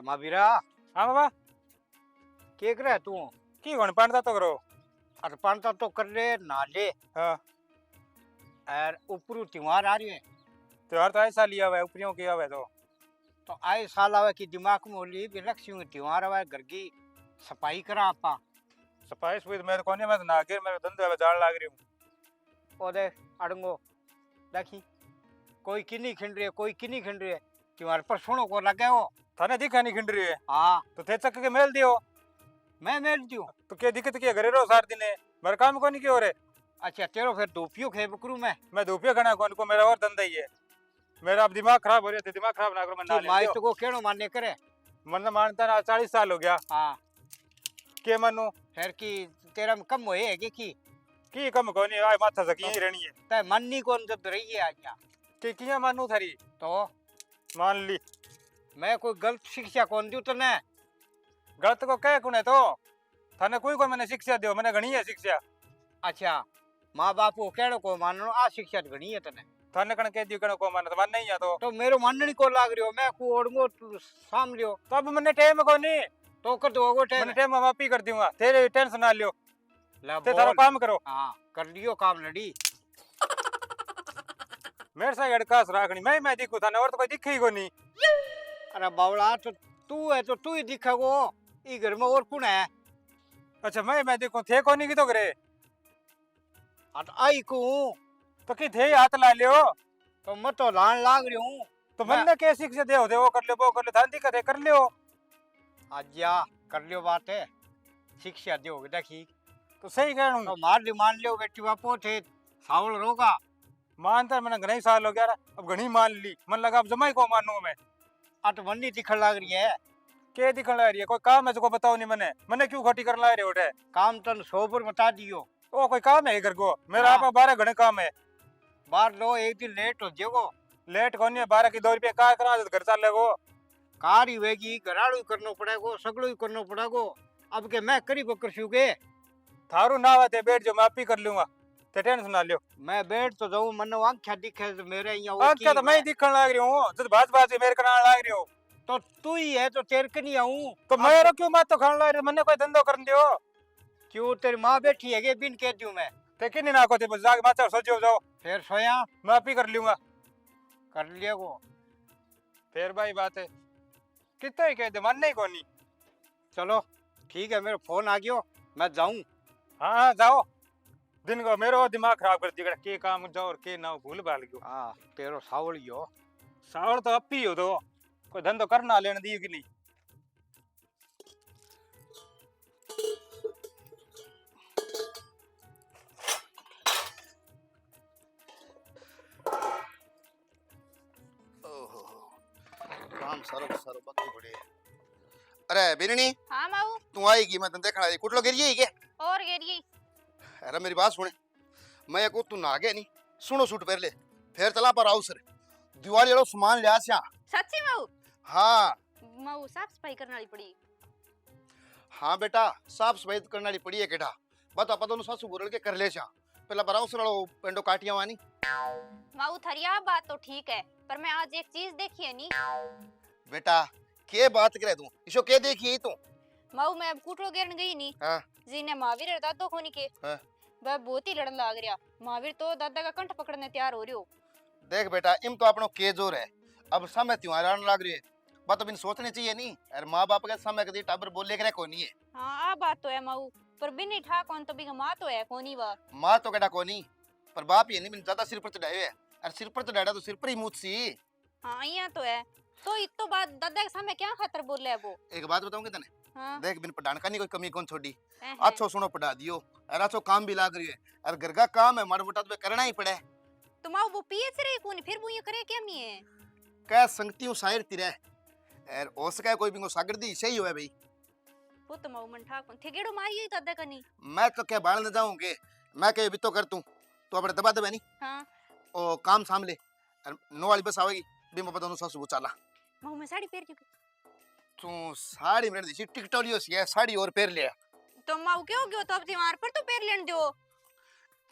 महावीरा हाँ बाबा के करे तू की कोण पाणता तो करो अरे पानता तो कर ले नाले हाँ और ऊपरू त्योहार आ रही है त्योहार तो ऐसा लिया हुआ है ऊपरियों किया हुआ है तो आए साल आवे की दिमाग में होली विलक्षण त्योहार आवे घर की सफाई करा आपा सफाई सुविधा मेरे कोने में ना गिर मेरे धंधे में जान लाग रही हूँ ओदे अड़ंगो देखी कोई किन्नी खिंड रही है कोई किन्नी खिंड रही है त्योहार पर सुनो को लगे हो थाने दिखा नहीं खिंड रही है हाँ तो थे चक के मेल दियो मैं मेल दूं तो क्या दिक्कत क्या घरे रहो सार दिन मेरे काम को नहीं क्यों रे अच्छा तेरो फिर धूपियो खे बकरू मैं धूपिया खाना कौन को मेरा और धंधा ही है मेरा अब दिमाग खराब हो रहा है दिमाग खराब ना करो मैं ना माई तो को केड़ो माने करे मन मानता ना 40 साल हो गया हाँ के मनु फिर की तेरा में कम होए है की कम को नहीं आए माथा सकी ही रहनी है ते मन नहीं कौन जब रही है आज्ञा कि किया मानू थारी तो मान ली मैं कोई गलत शिक्षा कौन दूं तने गलत को कह कुने तो थाने कोई मैंने शिक्षा दियो मैंने घणी है शिक्षा अच्छा माँ बाप को केड़ो को माननो आ शिक्षा तो घणी है तने थाने कण कह दियो कण को मान तो मान नहीं है तो मेरो माननी को लाग रियो मैं को ओडगो साम लियो तो अब मैंने टाइम को नहीं तो कर दो वो मैंने टाइम माफी कर दूंगा तेरे टेंशन ना लियो ते थारो काम करो हां कर लियो काम लड़ी मेरे से अड़कास राखनी मैं दिखू थाने और तो कोई दिखे ही को नहीं अरे बावला तो तू है तो तू ही दिखेगो ई घर में और कौन है अच्छा मैं देखूं थे को नहीं की तो करे अट आई को तो की थे हाथ ला लियो तो मैं तो लान लाग रही हूं तो मन के शिक्षा दे वो कर ले वो कर ले थान दिक्कत है कर लियो आज्ञा कर लियो बात है शिक्षा दो देखी तो सही कहूं तो मार ली मान लियो बेटी बापो थे सावल रोगा मानता मैंने घणी साल हो गया अब घणी मान ली मन लगा अब जमाई को मानू मैं अट वन्नी दिखण लाग रही है के दिखण लग रही है कोई काम है जो बताओ नहीं मैंने क्यों खोटी कर ला रहे हो उठे काम तन 100 पर बता दियो ओ कोई काम है घर को मेरा आप 12 घणे काम है बार लो एक दिन लेट हो जेगो लेट कौन है 12 की 2 रुपये कार करा दे घर चल लेगो कार ही वेगी घराड़ू करनो पड़ेगो सगड़ो ही करनो पड़ेगो अब के मैं करी बकर छूगे थारू ना आते बैठ जो मैं आप ही कर लूंगा ते टेंशन ना लियो मैं बैठ तो जाऊं मन आंखा दिखे तो मेरे यहाँ आंखा तो मैं ही दिखण लाग रही हूं जब बाज मेरे कनाल लाग रही हो तो तू ही है तो तेरे के नहीं आऊं तो मेरा क्यों मत तो खान लाग रही मैंने कोई धंधो कर दियो क्यों तेरी माँ बैठी है बिन कह दूं मैं ते किन्नी ना को थे बस जाके माचा सोचो जाओ फिर सोया मैं आप ही कर लूंगा कर लिया को फिर भाई बात है कितना ही कह दे मन नहीं कोनी चलो ठीक है मेरा फोन आ गयो मैं जाऊं हाँ जाओ दिन को मेरो दिमाग खराब कर दिया के काम जाओ और के ना भूल भाल गयो हाँ तेरो सावल हो सावल तो अपी हो तो कोई धंधो करना लेने दियो कि नहीं काम सारो बाकी पड़े अरे बिरनी हाँ माऊ तू आएगी मैं तने देखना कुटलो गिरिए के और गेरिए अरे मेरी बात सुने मैं को तू ना गया नहीं सुनो सूट पहन ले फिर चला पर आओ सर दिवाली वाला सामान लिया स्या सच्ची माऊ हाँ माऊ साफ सफाई करने वाली पड़ी हाँ बेटा साफ सफाई करने वाली पड़ी है केटा बता पता नु सासू बोल के कर ले स्या पहला पर आओ सर पेंडो काटिया वानी माऊ थरिया बात तो ठीक है पर मैं आज एक चीज देखी है नी बेटा के बात करे तू इसो के देखी तू माऊ मैं अब कुटलो गेरन गई नी हाँ जी ने महावीर और दादो खोनी के हाँ। वह बहुत ही लड़न लाग रहा महावीर तो दादा का कंठ पकड़ने तैयार हो रही हो देख बेटा इम तो अपनो के जोर है अब समय त्योहार आने लग रही है बात अब इन सोचनी चाहिए नहीं अरे माँ बाप के समय कभी टाबर बोले करे कोनी है हाँ आ बात तो है माऊ पर बिन ठा कौन तो बिगा माँ तो है कोनी वा माँ तो केटा कोनी पर बाप ये नहीं बिन ज्यादा सिर पर चढ़ाए है अरे सिर पर चढ़ाया तो सिर पर ही मूत सी हाँ यहाँ तो है तो इत तो बात दादा के सामने क्या खातर बोल रहे है वो एक बात बताऊंगी तने हाँ देख बिन पढ़ाने का नहीं कोई कमी कौन छोड़ी है। अच्छो सुनो पढ़ा दियो अरे अच्छो काम भी लाग रही है अरे घर का काम है माड़ा मोटा तो करना ही पड़े तो माऊ वो पीएच रही कोनी फिर वो ये करे क्या नहीं है कह संगती हूँ शायर तिरे यार हो सके कोई भी को सागर दी सही हो है भाई वो तो माऊ मन ठा कौन थे गेड़ो मारी दादा का नहीं मैं तो क्या बाल न जाऊंगे मैं कहीं भी तो कर तू तो अपने दबा दबा नहीं हाँ ओ काम सामले नो वाली बस आवेगी भी मैं पता सासू चाला माऊ मैं साड़ी पहन चुकी तू साड़ी मेरे दी टिकटोलियो सी है साड़ी और पहन लिया तो माऊ क्यों गयो तो अब दीवार पर तो पैर लेन दो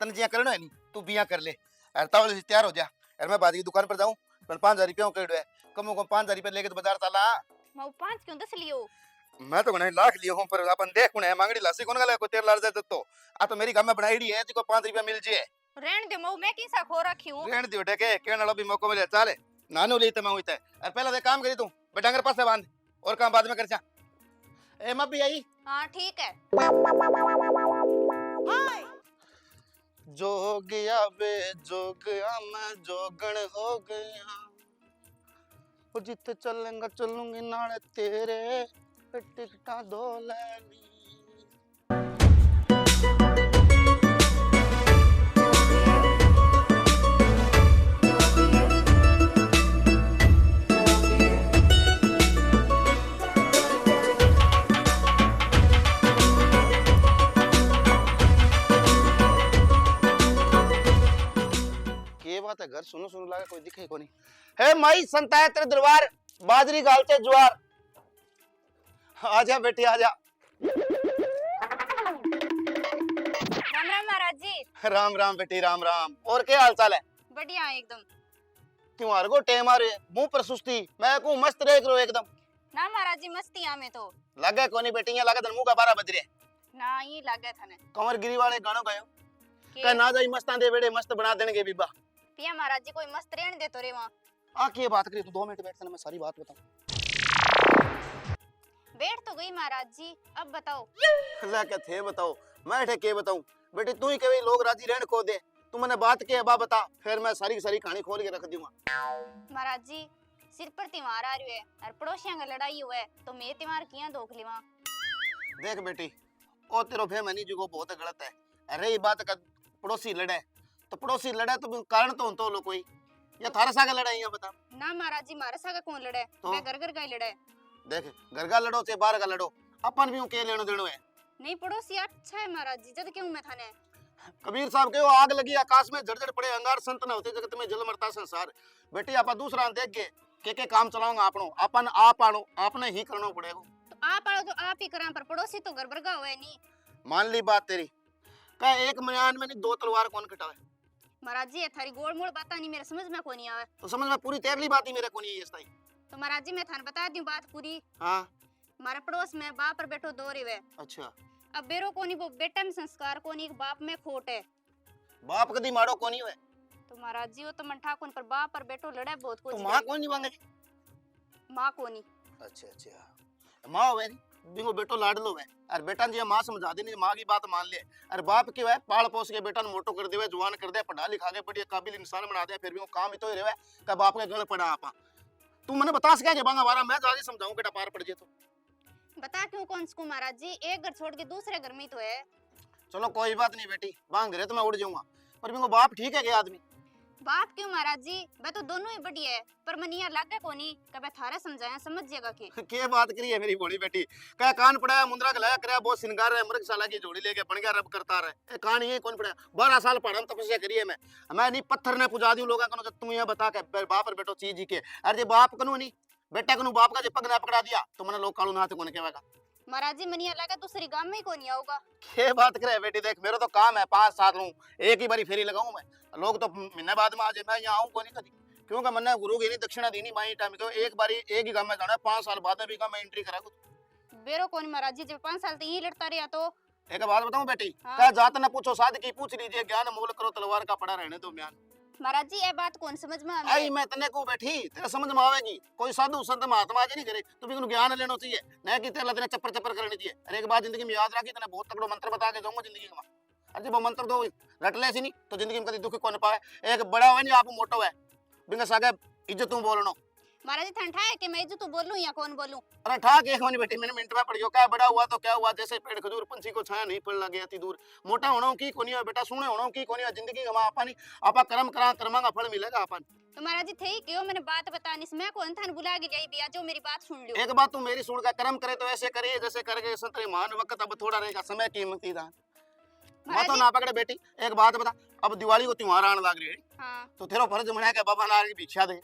तन जिया करना है नहीं तू बिया कर ले अरे तावल से तैयार हो जा अरे मैं बाद की दुकान पर जाऊं पर 5000 रुपया कह है कम 5000 रुपया लेके तो बाजार चला मैं 5 क्यों 10 लियो? मैं तो गणे लाख लियो हूं पर अपन देख कुने मांगड़ी लासी कोन गले को 13 लाख दे तो आ तो मेरी गाम में बनाईडी है जिको 5 रुपया मिल जे रहन दे मैं किसा खो रखी हूं। रेण दियो ठेके केण वाला भी मौको मिले चले नानो ली तमे होइते और पहले दे काम करी तू बेटांगर पास से बांध और काम बाद में कर जा ए मब्बी आई हां ठीक है। जोगिया बे जोगिया मैं जोगण हो गया ओ जिथे चलेंगा चलूंगी नाले तेरे टिकटा दो लेनी के बात है घर सुनो सुनो लागे कोई दिखे कोनी हे माई संता है तेरे दरबार बाजरी गालते ज्वार आजा बेटी आजा राम राम महाराज जी। राम राम बेटी राम राम और क्या हाल चाल है बढ़िया एकदम। क्यों हार गो टेम आ रहे मुंह पर सुस्ती मैं को मस्त रह करो एकदम ना महाराज जी मस्ती में तो लगे कोनी बेटी यहाँ लगे मुंह का 12 बज रहे ना ये लागे थाने कमर गिरी वाले गानो गयो के कह ना जाई मस्तां दे बेड़े मस्त बना देंगे बीबा पिया महाराज जी कोई मस्त रहन दे तो रे वहां। आ की बात करी तू 2 मिनट बैठ मैं सारी बात बताऊं बैठ तो गई महाराज जी अब बताओ। ला के थे बताओ मैं ठे के बताऊं बेटी तू ही कहे लोग राजी रहन को दे तू मैंने बात के बा बता फिर मैं सारी की सारी कहानी खोल के रख दूंगा। महाराज जी सिर पर त्योहार आ रहे और पड़ोसियों का लड़ाई हुआ तो मैं त्योहार किया धोख लेवा। देख बेटी ओ तेरो फेम नहीं जो बहुत गलत है अरे ये बात का पड़ोसी लड़े तो पड़ोसी लड़े तो कारण तो लो कोई या थारा सागा लड़ाई है बता ना महाराज जी मारे सागा कौन लड़े तो? मैं घर घर का ही लड़े। देख घर का लड़ो चाहे बाहर का लड़ो अपन भी के लेनो देनो है नहीं पड़ोसी अच्छा है महाराज जी जद क्यों मैं थाने। कबीर साहब के वो आग लगी आकाश में झड़झड़ पड़े अंगार संत न होते जगत में जल मरता संसार बेटी आपा दूसरा देख के काम चलाऊंगा आपनो अपन आप आनो आपने ही करना पड़ेगा। तो आप आड़ो तो आप ही करा पर पड़ोसी तो घर भरगा हुआ है नहीं। मान ली बात तेरी का एक म्यान में नहीं 2 तलवार कौन कटावे महाराज जी ये थारी गोल मोड़ बात नहीं मेरे समझ में कोनी आवे तो समझ में पूरी तेरली बात ही मेरे को नहीं है इस तो महाराज जी मैं थाने बता दूं बात पूरी। हाँ हमारे पड़ोस में बाप और बेटो दो रिवे अच्छा अब बेरो कोनी वो बेटा में संस्कार कोनी बाप में खोट है बाप कदी मारो कोनी हुए तो महाराज जी वो तो मन ठाकुर पर बाप और बेटो लड़े बहुत कुछ तो मां कौन नहीं मांगे माँ कोनी। अच्छा अच्छा मां हुए बिंगो बेटो लाड लो है और बेटा जी मां समझा देनी मां की बात मान ले और बाप की है पाल पोस के बेटा मोटो कर देवे जवान कर दे पढ़ा लिखा के बढ़िया काबिल इंसान बना दे फिर भी वो काम ही तो ही रहे का बाप के गल पड़ा आपा तू मने बता सके के बांगा वारा मैं जाके समझाऊं बेटा पार पड़ जे तो बता क्यों कौन सको महाराज जी एक घर छोड़ के दूसरे घर में ही तो है। चलो कोई बात नहीं बेटी बांग रहे तो मैं उड़ जाऊंगा पर बिंगो बाप ठीक है के आदमी बाप क्यों महाराज जी मैं तो दोनों ही बढ़िया है पर मनिया लागे कोनी कबे थारे समझाया समझ जाएगा के बात करी है मेरी बोली बेटी क्या कान पड़ा मुंद्रा के लाया करे बहुत सिंगार है मृगशाला की जोड़ी लेके बन गया रब करता रहे ए कान ये कौन पड़ा 12 साल पढ़ा तपस्या करी है मैं नहीं पत्थर ने पुजा दूं लोगों को तुम यहां बता के बाप और बेटो चीज ही के अरे बाप कनु नहीं बेटा कनु बाप का जे पग ना पकड़ा दिया तो मने लोग कालू ना हाथ कोने केवेगा महाराज जी मनिया लागे दूसरी गांव में ही कोनी आऊगा। के बात करे बेटी देख मेरा तो काम है 5 साल लूं एक ही बारी फेरी लगाऊं मैं लोग तो महीने बाद में आ जाए मैं यहां आऊं कोनी कभी क्योंकि मैंने गुरु की नहीं दक्षिणा देनी माई टाइम को एक बारी एक ही गांव में जाना 5 साल बाद भी का मैं एंट्री करा बेरो कोनी महाराज जी जब 5 साल तक यही लड़ता रहा तो एक बात बताऊं बेटी हाँ। क्या जात न पूछो साध की पूछ लीजिए ज्ञान मूल करो तलवार का पड़ा रहने दो म्यान महाराज जी ये बात कौन समझ में आई आवे मैं तने को बैठी तेरे समझ में आवेगी कोई साधु संत महात्मा आज नहीं करे तो भी ज्ञान लेना चाहिए न कि तेरे तेरे चप्पर चप्पर करनी चाहिए अरे एक बात जिंदगी में याद रखी तने बहुत तगड़ो मंत्र बता के जाऊंगा जिंदगी में अरे जब वो मंत्र दो रट ले सी नहीं तो जिंदगी में कभी दुख कौन पाए एक बड़ा है नहीं आप मोटो है बिंगा सागे इज्जत तू बोलनो महाराज जी ठंडा है कि मैं जो तू बोलूं या कौन बोलूं। अरे ठा के होनी बेटी मैंने मिनट में पड़ गयो क्या बड़ा हुआ तो क्या हुआ जैसे पेड़ खजूर पंछी को छाया नहीं पड़ लगे अति दूर मोटा होना की कोनी है बेटा सुने होना की कोनी है जिंदगी गवा आपनी आपा कर्म करा कर्मांगा फल मिलेगा अपन तो महाराज जी थे क्यों मैंने बात बतानी मैं कौन थान बुला के जाई बिया जो मेरी बात सुन लियो। एक बात तू मेरी सुन का कर्म करे तो ऐसे करे जैसे करके संतरे मान वक्त अब थोड़ा रहेगा समय कीमती था मैं तो ना पकड़े बेटी एक बात बता अब दिवाली को त्योहार आने लग रही है हाँ तो तेरा फर्ज बना के बाबा नारी भिक्षा दे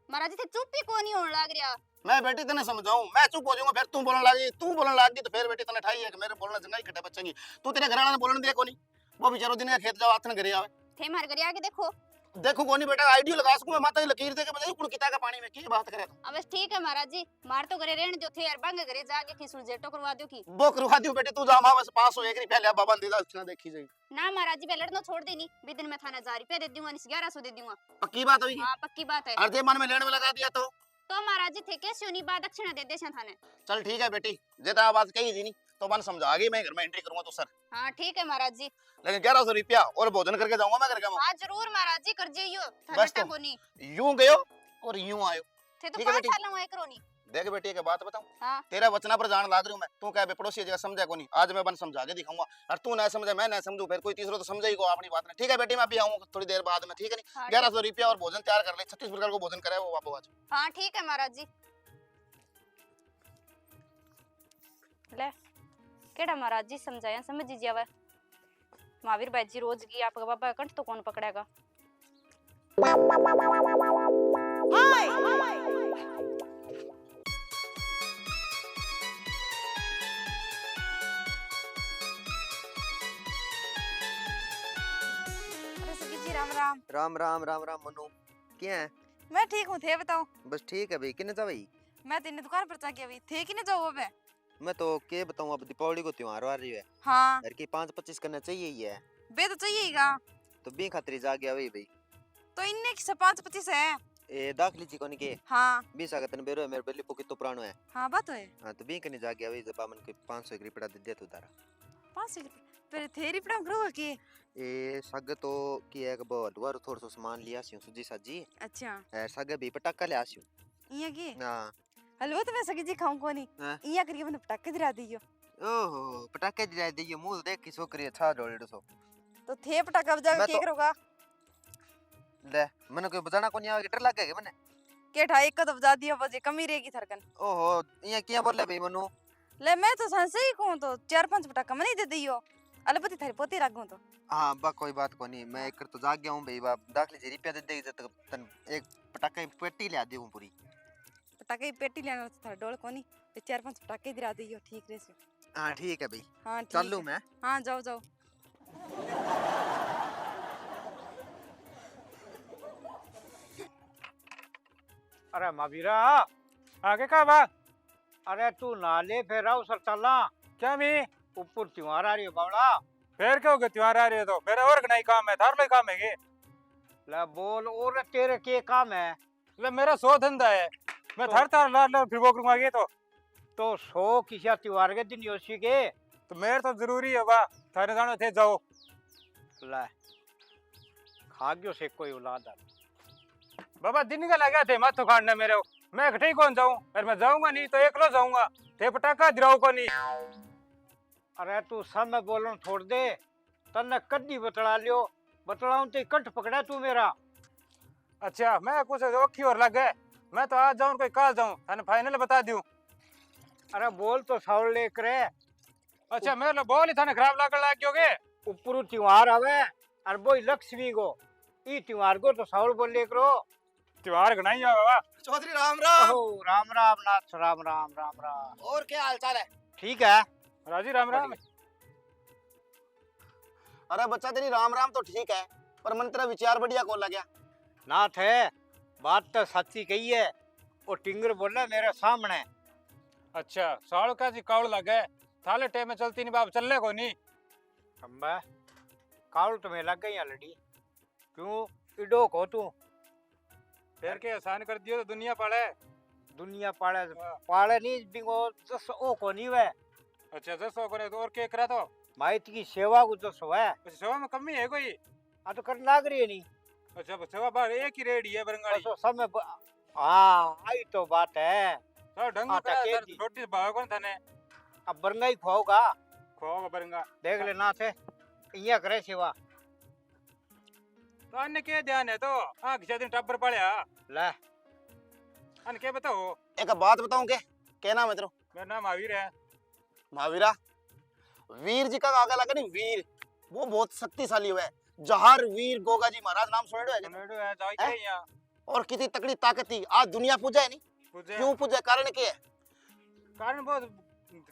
महाराज जी थे चुप ही कोनी होने लग रहा। मैं बेटी तने समझाऊं मैं चुप हो जाऊंगा फिर तू बोलने लगी तो फिर बेटी तने ठाई है कि मेरे बोलना जंगा ही कटे बच्चे की तू तेरे घर वाले ने बोलने दे कोनी वो बेचारो दिन का खेत जाओ हाथ न घरे आवे थे मार घर आके देखो देखो कोनी बेटा आईडियो लगा सकूं मैं माता की लकीर दे के बजाई कुण किता का पानी में की बात करे अब बस ठीक है महाराज जी, मार तो करे रहने जो थे यार, बंग करे जाके खिसुल जेटो करवा दो की। वो करवा दियो बेटे तू जा मां बस पास हो एक री पहले बाबा दीदा उसना देखी जाई। ना महाराज जी पहले तो छोड़ देनी, भी दिन में थाना 1000 रुपया दे दूंगा, 1100 दे दूंगा। पक्की बात हुई हाँ पक्की बात है। अर्धे मन में लेने में लगा दिया तो महाराज जी थे कैसे उन्हीं बाद दक्षिणा दे देशा थाने। चल ठीक है बेटी जेता बात कही थी नी तो मन समझा गई मैं घर में एंट्री करूंगा तो सर। हाँ ठीक है महाराज जी। लेकिन 1100 रुपया और भोजन करके जाऊंगा मैं घर का। हाँ जरूर महाराज जी कर जाइयो, बस थाने तो। को नहीं यूं गयो और यूं आयो। थे तो ठीक है 5 बेटी। साल हुए करो नहीं। देख बेटी एक बात बताऊं हाँ तेरा वचना पर जान लाग रही हूं मैं तू कह बे पड़ोसी जगह समझे को नहीं आज मैं बन समझा के दिखाऊंगा और तू ना समझे मैं ना समझू फिर कोई तीसरा तो समझे ही को अपनी बात में। ठीक है बेटी मैं भी आऊंगा थोड़ी देर बाद में ठीक है नहीं हाँ, 1100 रुपया और भोजन तैयार कर ले 36 प्रकार को भोजन करे वो बाबू आज। हाँ ठीक है महाराज जी। ले केड़ा महाराज जी समझाया समझ जी जावे। महावीर भाई जी रोज की आपका बाबा कंठ तो कौन पकड़ेगा। अरे सखी जी राम राम। राम राम राम राम मनु क्या है? मैं ठीक हूँ, थे बताओ। बस ठीक है भाई किन्ने जा भाई? मैं तेने दुकान पर जाके अभी थे कि नहीं जाओ अब। मैं तो के बताऊं अब दीपावली को त्योहार आ रही है हाँ घर की 5-25 करना चाहिए ही है बे तो चाहिएगा। तो बी खातिर जा गया भाई। तो इनने की 5-25 है। ए दाखली जी कोनी के हाँ 20 आगत ने बेरो है मेरे बेली पोकी तो पुरानो है। हाँ बात है। हां तो बी कने जा गया भाई जब मन के 500 एक रुपया दे दे तू तारा 500 रुपये फिर थेरी पड़ा करो के। ए सग तो की है बो दुआर थोड़ा सा सामान लिया सी सुजी साजी अच्छा ए सग भी पटाका ले आसी इया की हां। हलवा तो मैं सखी जी खाऊं को नहीं। हाँ। इया करके मैंने पटाखे दिला दियो। ओहो पटाके दिला दे ये मुंह देख की छोकरी अच्छा डोल सो तो थे पटाखा बजा मैं के तो- करोगा ले मने कोई बजाना कोनी आवे डर लगे मने। के ढाई एक तो बजा दियो बजे कमी रहेगी थरकन। ओहो ये किया बोले भाई मनु ले मैं तो संसे ही कहूं तो 4-5 पटाखा मनी दे दियो अलपति थारी पोती लागू तो। हाँ बा कोई बात को नहीं मैं एक तो जाग गया हूँ भाई बाप दाखली जी रुपया दे दे जब तन एक पटाखे की पेटी ले आ दूँ पूरी। पटाखे की पेटी लेना तो थारा डोल को नहीं 4-5 पटाखे दिला दियो ठीक रहे से। हाँ ठीक है भाई हाँ ठीक चल लूँ है। मैं। हाँ जाओ जाओ। अरे महावीरा आगे का बात अरे तू नाले फिर आओ सर चलना क्या भी ऊपर त्योहार आ रही है बावड़ा। फिर क्या हो गया त्योहार आ रही है तो मेरा और नहीं काम है थार में काम है के ले बोल और तेरे के काम है। ले मेरा 100 धंधा है मैं तो- थार थार ला ला फिर वो करूंगा ये तो 100 किसी त्योहार के दिन योशी के तो मेरे तो जरूरी है बा थारे जानो थे जाओ। ले खा गयो से कोई औलाद आ। बाबा दिन का लगा थे मत तो खाने मेरे मैं इकट्ठे कौन जाऊं अरे मैं जाऊंगा नहीं तो एकलो जाऊंगा थे पटाखा दिराओ को नहीं। अरे तू समय बोलन छोड़ दे तन्ने कद्दी बतला लियो बतलाऊं ते कंठ पकड़ा तू मेरा। अच्छा मैं कुछ औखी और लग गए मैं तो आज जाऊं कोई काल जाऊं थाने फाइनल बता दूं। अरे बोल तो सावल लेकर अच्छा मेरे लो बोल ही थाने खराब लागल लाग गयोगे। ऊपर त्योहार आवे और बोई लक्ष्मी को ई त्योहार को तो सावल बोल ले करो। त्योहार गनाई है बाबा। चौधरी राम राम। ओहो राम राम नाथ राम राम राम राम। और क्या हाल चाल है? ठीक है राजी राम राम। अरे बच्चा तेरी राम राम तो ठीक है पर मन तेरा विचार बढ़िया कौन लग गया? नाथ है बात तो सच्ची कही है। वो टिंगर बोला मेरे सामने। अच्छा साल का जी कावड़ लगे थाले टे में चलती नहीं बाप चलने को नहीं। अम्बा कावल तुम्हें लग गई लड़ी क्यों इडो को तू फिर के आसान कर दियो तो दुनिया पड़े। दुनिया पाले पाले नहीं बिंगो जस ओ को नहीं वे। अच्छा 100 करे तो और के करा तो माइत की सेवा को जस है। अच्छा सेवा में कमी है कोई? आ तो कर लाग रही है नहीं। अच्छा सेवा बार एक ही रेडी है बरंगाड़ी बस समय हाँ आई तो बात है। सर ढंग हाँ, का ताकि सर रोटी भाव कौन थाने अब बरंगाई खाओगा खोगा बरंगा देख ले नाथ है इया करे सेवा। तो अन्य के ध्यान है तो आँख दिन टब्बर पड़या ले अन्य के बताओ। एक बात बताऊं के क्या नाम है तेरा? मेरा नाम महावीर है। महावीरा वीर जी का आगे लगा नहीं वीर वो बहुत शक्तिशाली हुआ है। जहार वीर गोगा जी महाराज नाम सुन रहे हो? कनेडो है जाई के यहाँ और कितनी तकड़ी ताकत थी आज दुनिया पूजा है नहीं पूजे क्यों पूजा कारण क्या है? कारण बहुत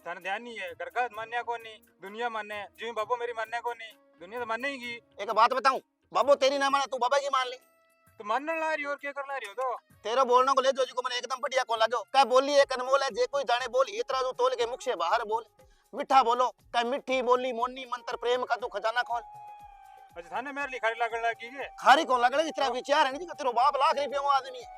थाने ध्यान नहीं है घर का मान्या को नहीं दुनिया माने जी बाबू मेरी मानने को नहीं दुनिया तो माने ही की। एक बात बताऊं बाबू तेरी ना माने तू बाबा की मान ले तो मानने ला रही हो और क्या कर ला रही हो तो तेरे बोलने को ले जो जी को मैंने एकदम बढ़िया को लागो कह बोली एक अनमोल है जे कोई जाने बोल इतना जो तोल के मुख से बाहर बोल मिठा बोलो कह मिठी बोली मोनी मंत्र प्रेम का तू खजाना खोल अच्छा थाने मेरे लिए खाली लागण लगी है खारी कौन लग रहा इतना विचार है नहीं तेरा बाप लाख रुपये का आदमी है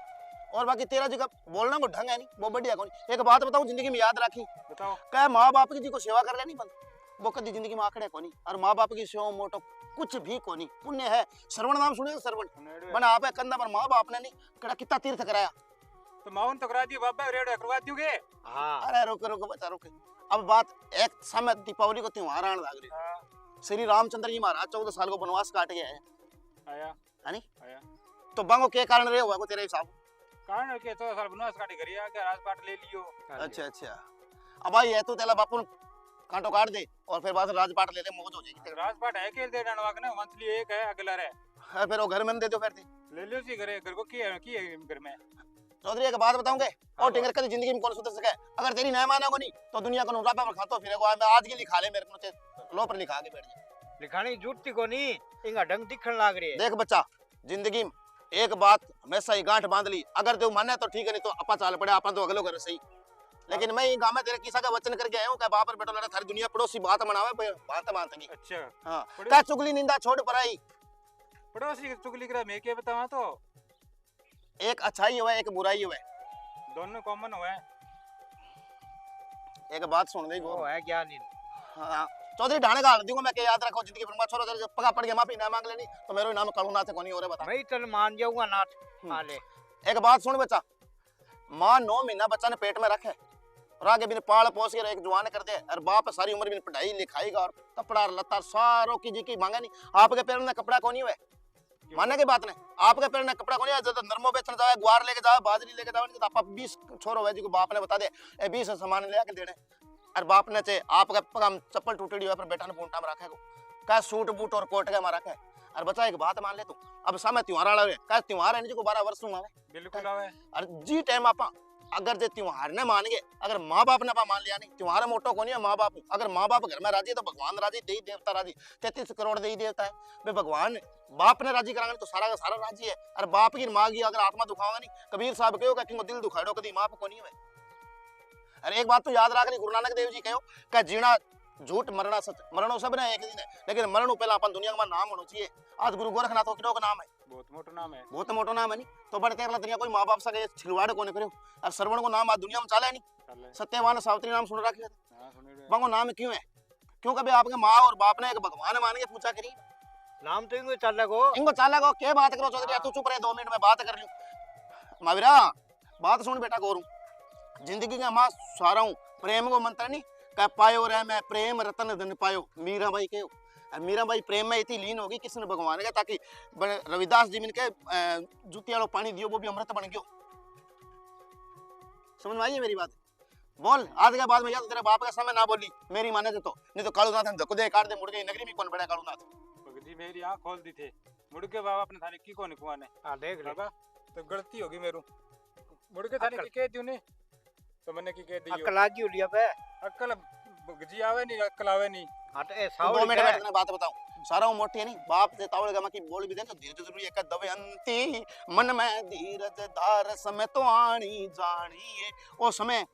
और बाकी तेरा जी का बोलना को ढंग है नहीं वो बढ़िया कौन एक बात बताऊं जिंदगी में याद रखी बताओ कह माँ बाप की जी को सेवा कर लेनी बंद वो कभी जिंदगी में आंकड़े कोनी और माँ बाप की सेवा मोटो कुछ भी कोनी पुण्य है श्रवण नाम सुने श्रवण बना आप कंधा पर माँ बाप ने नहीं कड़ा कितना तीर्थ कराया तो माउन तो करा दियो बाबा रेड करवा दियोगे हाँ अरे रुको रुको बच्चा रुके अब बात एक समय दीपावली को त्योहार आने लग रही हाँ, श्री रामचंद्र जी महाराज 14 साल को वनवास काट गया है आया नहीं आया तो बांगो के कारण रहे हुआ को तेरे हिसाब कारण के 14 साल बनवास काटे करिया के राजपाट ले लियो अच्छा अच्छा अब भाई है तू तेला बापू कांटो काट दे और फिर बाद में राजपाट ले ले मौज हो जाएगी तेरे राजपाट है के दे डालवा के ना मंथली एक है अगला रे है फिर वो घर में दे दो फिर ले लियो सी घर को की है घर में चौधरी एक बात बताऊंगे और टिंगर कभी जिंदगी में कौन सुधर सके अगर तेरी नहीं मानेगो नहीं तो दुनिया को नूरा पर खातो फिरेगो आज के लिखा ले मेरे को लो पर लिखा के बैठ जा लिखानी जूती को नहीं इंगा ढंग दिखन लाग रही है देख बच्चा जिंदगी में एक बात हमेशा ही गांठ बांध ली अगर तू माने तो ठीक है नहीं तो अपा चाल पड़े अपन तो अगलो घर सही लेकिन मैं गांव में तेरे किसा का वचन करके आया हूं कि बाप और बेटो लड़ा थारी दुनिया पड़ोसी बात मनावे बात की अच्छा हां पड़ोसी- का चुगली निंदा छोड़ पराई पड़ोसी की चुगली करा मैं क्या बतावा तो एक अच्छाई हुआ एक बुराई हुआ दोनों कॉमन हुआ है एक बात सुन दे वो गो है ज्ञानी हां चौधरी ढाणे का दूंगा मैं के याद रखो जिंदगी भर में छोरो तेरे पगा पड़ गया माफी ना मांग लेनी तो मेरा नाम करुणा से कोनी और बता मैं तन मान जाऊंगा नाथ आले एक बात सुन बच्चा माँ 9 महीना बच्चा ने पेट में रखे और आगे बिन पाल पोस के एक जवान कर दे और बाप सारी उम्र बिन पढ़ाई लिखाई का और कपड़ा लत्ता सारों की जी की मांगे नहीं आपके पैर में कपड़ा कौन हुए मानने की बात नहीं आपके पैर में कपड़ा कौन है जब नरमो बेचने जाए ग्वार लेके जाए बाजरी लेके जाए तो आप 20 छोरो है जी को बाप ने बता दे ए 20 सामान ले आके देने और बाप ने चे आपका पगम चप्पल टूटी हुआ पर बेटा ने पूंटा में रखे को का सूट बूट और कोट के मारा है और बच्चा एक बात मान ले तू अब सामने त्योहार आवे का त्योहार है नहीं जो 12 वर्ष में आवे बिल्कुल आवे और जी टाइम आपा अगर जे त्योहार ने मान गए अगर माँ बाप ने मान लिया नहीं त्योहार मोटो को नहीं है माँ बाप अगर माँ बाप घर में राजी तो भगवान राजी देवी देवता राजी 33 करोड़ देवी देवता है वे भगवान बाप ने राजी करांगे तो सारा का सारा राजी है और बाप की माँ की अगर आत्मा दुखाओगे नहीं कबीर साहब कहो कि दिल दुखाड़ो कभी माँ को नहीं है अरे एक बात तो याद रख गुरु नानक देव जी कहो कि जीना झूठ मरना सच मरणो सब ने एक दिन है लेकिन मरण पहला अपन दुनिया में नाम होना चाहिए आज गुरु गोरखनाथ का नाम है बहुत मोटो नाम है बहुत मोटो नाम है नहीं तो बड़े तेरला दुनिया कोई माँ बाप से छिलवाड़ को नहीं करो अब श्रवण को नाम आज दुनिया में चला नहीं चल सत्यवान सावित्री नाम सुन रखी है हां सुन रहे बंगो नाम क्यों है क्यों कभी आपके माँ और बाप ने एक भगवान मान के पूछा करी नाम तो इंगो चल गो इनको चाला को क्या बात करो चौधरी तू चुप रहे 2 मिनट में बात कर लूं महावीरा बात सुन बेटा गोरू जिंदगी का मां सारा हूं प्रेम को मंत्र नहीं कह पायो रे मैं प्रेम रतन धन पायो मीरा भाई के मीरा भाई प्रेम में इतनी लीन होगी किसने भगवान का ताकि रविदास जी मिलके जूती वालों पानी दियो वो भी अमृत बन गयो समझ में आई मेरी बात बोल आज के बाद में या तो तेरे बाप का समय ना बोली मेरी माने तो नहीं तो कालूनाथ धक्को दे काट दे मुड़ गई नगरी में कौन बड़ा कालूनाथ भगजी मेरी आंख खोल दी थे मुड़ के बाबा अपने थाने की कोने कुआने हां देख ले बाबा तो गलती होगी मेरू मुड़ के थाने की कह दियो ने तो मैंने की कह दी अकल आगी उलिया पे अक्कल भगजी आवे नहीं अक्कल आवे नहीं हां तो ए 2 सावल मिनट में तुम्हें बात बताऊं सारा वो मोटी है नहीं बाप से तावड़ गमा की बोल भी दे तो धीरज जरूरी है दवे अंती मन में धीरज धार समय तो आनी जानी है ओ समय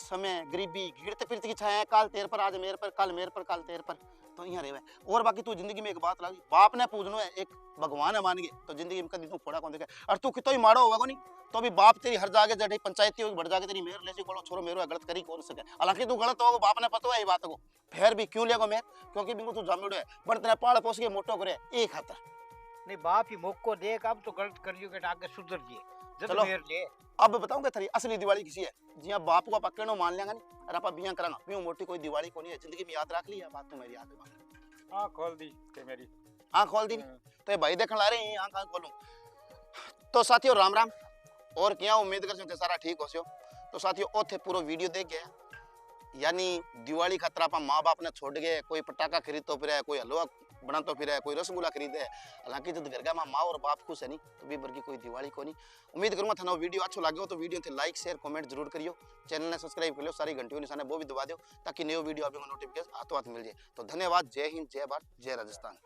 समय गरीबी घिरते फिरते की छाया काल तेर पर आज मेरे पर कल मेरे पर कल तेर पर तो यहाँ रहे और बाकी तू जिंदगी में एक बात लगी बाप ने पूजनो है एक भगवान है मान गए तो जिंदगी में कभी तू फोड़ा कौन देखे और तू कितो ही मारो होगा नहीं तो भी बाप तेरी हर जागे जड़े पंचायती होगी बढ़ जाके तेरी मेहर ले बोलो छोरो मेरो गलत करी कौन सके हालांकि तू गलत होगा बाप ने पता है ये बात को फिर भी क्यों लेगो मेहर क्योंकि बिल्कुल तू जामिड़ो है बड़ तेरा पाल पोस के मोटो करे एक खातर नहीं बाप ही मुख को देख अब तो गलत करियो के आगे सुधर जिए जब चलो। मेर ले अब बताऊंगा तेरी असली दिवाली किसी है जी बाप को पकड़ो मान लेंगे नहीं और आप बिया करांगा क्यों मोटी कोई दिवाली को नहीं है जिंदगी में याद रख लिया बात तो मेरी याद है आंख खोल दी थे मेरी आँख खोल दी तो ये भाई देखने ला रहे हैं आँख खोलूं तो साथियों राम राम और क्या उम्मीद कर सकते सारा ठीक हो सियो तो साथियों ओ थे पूरा वीडियो देख गया यानी दिवाली खतरा पा माँ बाप ने छोड़ गए कोई पटाखा खरीद तो फिर कोई हलवा बना तो फिर कोई रसगुल्ला खरीदे हालांकि जब घर का माँ और बाप खुश है नहीं तो भी बल्कि कोई दिवाली को नहीं उम्मीद करूंगा था वीडियो अच्छा लगे हो तो वीडियो थे लाइक शेयर कमेंट जरूर करियो चैनल ने सब्सक्राइब कर लो सारी घंटी निशान है वो भी दबा दो ताकि नयो वीडियो आपको नोटिफिकेशन हाथों हाथ मिल जाए तो धन्यवाद जय हिंद जय भारत जय राजस्थान।